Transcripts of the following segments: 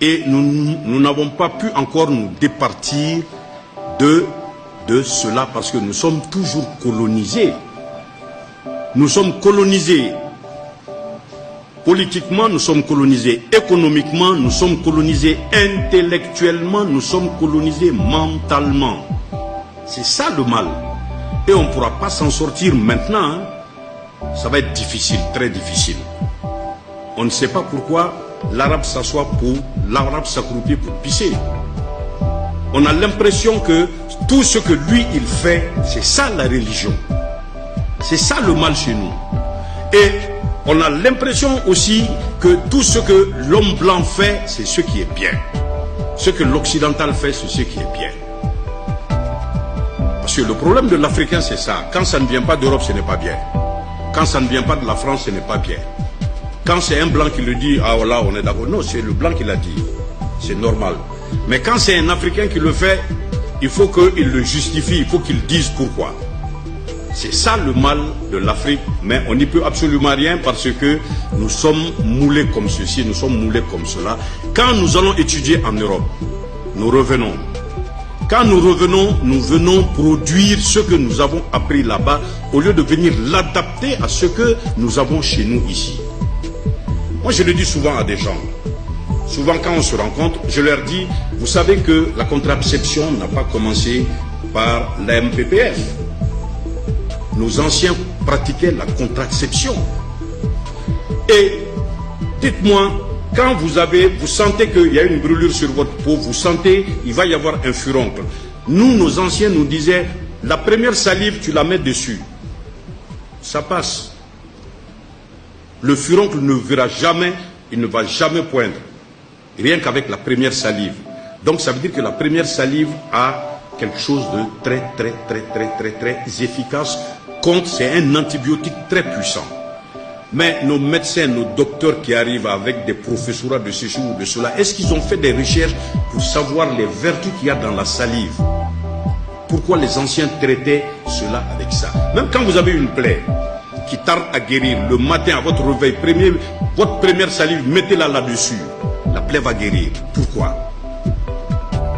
Et nous n'avons pas pu encore nous départir de cela parce que nous sommes toujours colonisés. Nous sommes colonisés politiquement, nous sommes colonisés économiquement, nous sommes colonisés intellectuellement, nous sommes colonisés mentalement. C'est ça le mal. Et on ne pourra pas s'en sortir maintenant. Ça va être difficile, très difficile. On ne sait pas pourquoi l'arabe s'accroupit pour pisser. On a l'impression que tout ce que lui il fait, c'est ça la religion. C'est ça le mal chez nous. Et on a l'impression aussi que tout ce que l'homme blanc fait, c'est ce qui est bien. Ce que l'occidental fait, c'est ce qui est bien. Parce que le problème de l'Africain, c'est ça. Quand ça ne vient pas d'Europe, ce n'est pas bien. Quand ça ne vient pas de la France, ce n'est pas bien. Quand c'est un blanc qui le dit, ah voilà, on est d'accord. Non, c'est le blanc qui l'a dit. C'est normal. Mais quand c'est un Africain qui le fait, il faut qu'il le justifie, il faut qu'il dise pourquoi. C'est ça le mal de l'Afrique, mais on n'y peut absolument rien parce que nous sommes moulés comme ceci, nous sommes moulés comme cela. Quand nous allons étudier en Europe, nous revenons. Quand nous revenons, nous venons produire ce que nous avons appris là-bas au lieu de venir l'adapter à ce que nous avons chez nous ici. Moi, je le dis souvent à des gens. Souvent, quand on se rencontre, je leur dis, vous savez que la contraception n'a pas commencé par la MPPF. Nos anciens pratiquaient la contraception. Et dites-moi, quand vous sentez qu'il y a une brûlure sur votre peau, vous sentez il va y avoir un furoncle. Nous, nos anciens nous disaient, la première salive, tu la mets dessus. Ça passe. Le furoncle ne verra jamais, il ne va jamais poindre. Rien qu'avec la première salive. Donc ça veut dire que la première salive a quelque chose de très efficace. C'est un antibiotique très puissant. Mais nos médecins, nos docteurs qui arrivent avec des professorats de ceci ou de cela, est-ce qu'ils ont fait des recherches pour savoir les vertus qu'il y a dans la salive? Pourquoi les anciens traitaient cela avec ça? Même quand vous avez une plaie qui tarde à guérir, le matin à votre réveil, votre première salive, mettez-la là-dessus. La plaie va guérir. Pourquoi?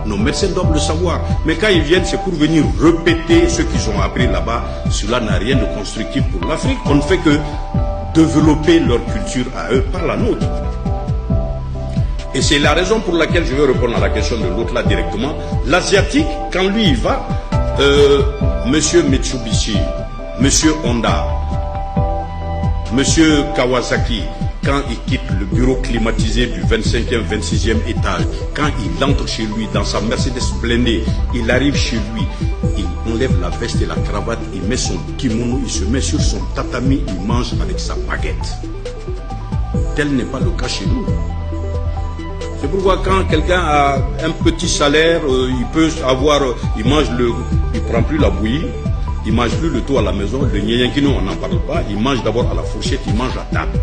Nos médecins doivent le savoir. Mais quand ils viennent, c'est pour venir répéter ce qu'ils ont appris là-bas. Cela n'a rien de constructif pour l'Afrique. On ne fait que développer leur culture à eux, pas la nôtre. Et c'est la raison pour laquelle je vais répondre à la question de l'autre là directement. L'Asiatique, quand lui il va, Monsieur Mitsubishi, Monsieur Honda, Monsieur Kawasaki, quand il quitte le bureau climatisé du 25e, 26e étage, quand il entre chez lui dans sa Mercedes blindée, il arrive chez lui, il enlève la veste et la cravate, il met son kimono, il se met sur son tatami, il mange avec sa baguette. Tel n'est pas le cas chez nous. C'est pourquoi quand quelqu'un a un petit salaire, il peut avoir, il prend plus la bouillie, il mange plus le tout à la maison, le nyenyenkino on n'en parle pas, il mange d'abord à la fourchette, il mange à table.